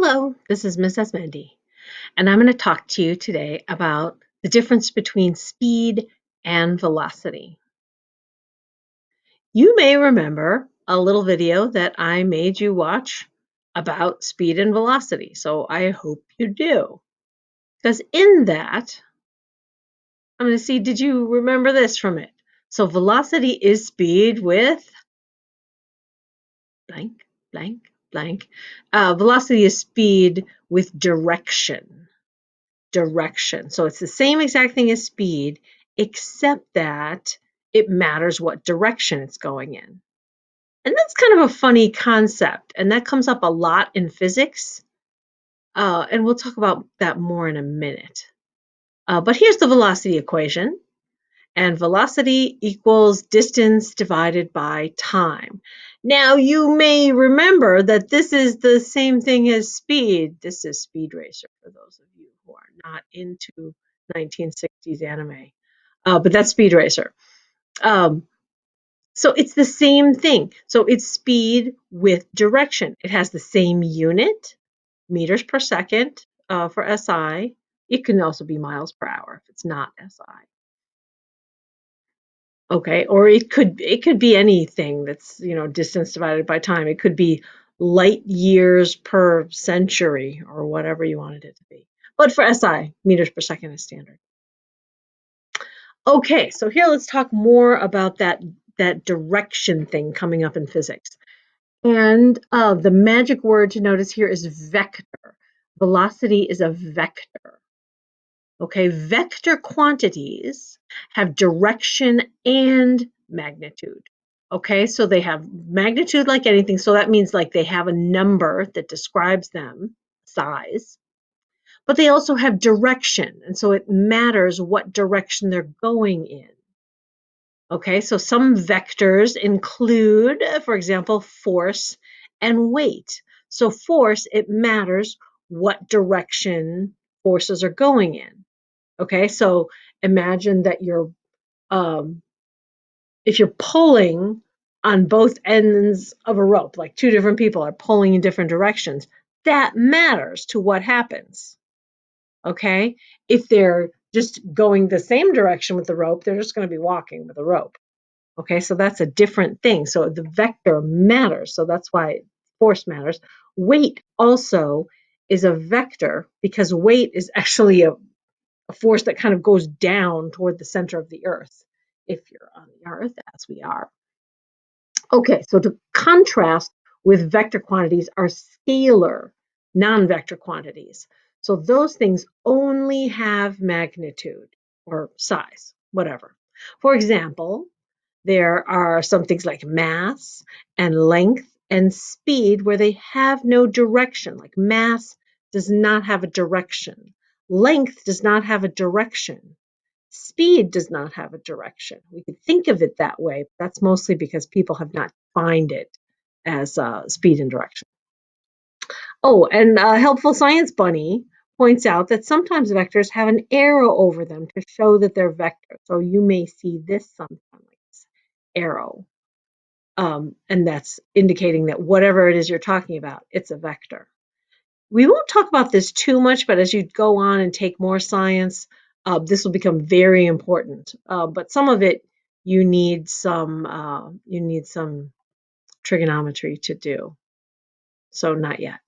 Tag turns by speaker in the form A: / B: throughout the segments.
A: Hello, this is Miss Esmendi, and I'm going to talk to you today about the difference between speed and velocity. You may remember a little video that I made you watch about speed and velocity, so I hope you do. Because in that, I'm going to see, did you remember this from it? So velocity is speed with blank, blank, blank. Velocity is speed with direction. So it's the same exact thing as speed, except that it matters what direction it's going in. And that's kind of a funny concept, and that comes up a lot in physics. And we'll talk about that more in a minute. But here's the velocity equation. And velocity equals distance divided by time. Now, you may remember that this is the same thing as speed. This is Speed Racer for those of you who are not into 1960s anime. But that's Speed Racer. So it's the same thing. So it's speed with direction. It has the same unit, meters per second for SI. It can also be miles per hour if it's not SI. Okay, or it could be anything that's, distance divided by time. It could be light years per century or whatever you wanted it to be. But for SI, meters per second is standard. Okay, so here let's talk more about that direction thing coming up in physics. And the magic word to notice here is vector. Velocity is a vector. Okay, vector quantities have direction and magnitude. Okay, so they have magnitude like anything. So that means like they have a number that describes them, size, but they also have direction. And so it matters what direction they're going in. Okay, so some vectors include, for example, force and weight. So force, it matters what direction forces are going in. Okay, so imagine that um, if you're pulling on both ends of a rope, like two different people are pulling in different directions, that matters to what happens. Okay, if they're just going the same direction with the rope, they're just going to be walking with a rope. Okay, so that's a different thing. So the vector matters. So that's why force matters. Weight also is a vector because weight is actually a force that kind of goes down toward the center of the earth, if you're on the earth, as we are. Okay, so to contrast with vector quantities are scalar, non-vector quantities. So those things only have magnitude or size, whatever. For example, there are some things like mass and length and speed where they have no direction. Like mass does not have a direction. Length does not have a direction. Speed does not have a direction. We could think of it that way, but that's mostly because people have not defined it as speed and direction. Oh, and Helpful Science Bunny points out that sometimes vectors have an arrow over them to show that they're vectors. So you may see this sometimes, like this arrow. And that's indicating that whatever it is you're talking about, it's a vector. We won't talk about this too much, but as you go on and take more science, this will become very important. But some of it you need some trigonometry to do. So not yet.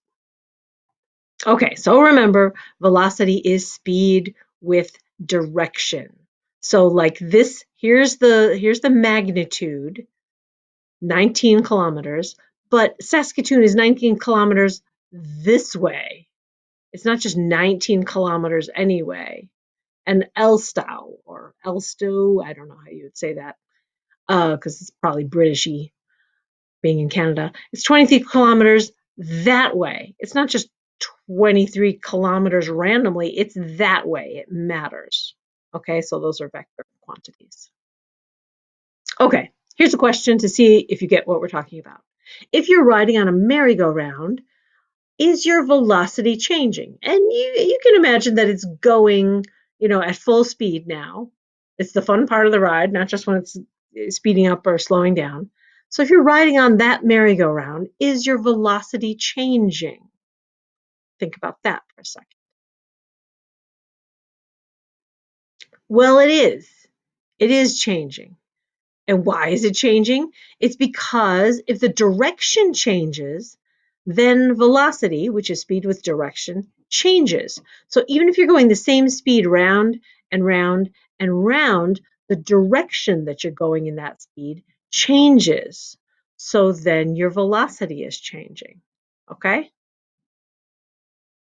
A: Okay, so remember, velocity is speed with direction. So like this, here's the magnitude, 19 kilometers, but Saskatoon is 19 kilometers this way. It's not just 19 kilometers anyway. And Elstow or Elstow, I don't know how you would say that, because it's probably Britishy being in Canada. It's 23 kilometers that way. It's not just 23 kilometers randomly, it's that way. It matters. Okay, so those are vector quantities. Okay, here's a question to see if you get what we're talking about. If you're riding on a merry-go-round, is your velocity changing? And you can imagine that it's going, at full speed now. It's the fun part of the ride, not just when it's speeding up or slowing down. So if you're riding on that merry-go-round, is your velocity changing? think about that for a second. Well, it is. It is changing. And why is it changing? It's because if the direction changes, then velocity, which is speed with direction, changes. So even if you're going the same speed round and round and round, the direction that you're going in that speed changes. So then your velocity is changing. Okay?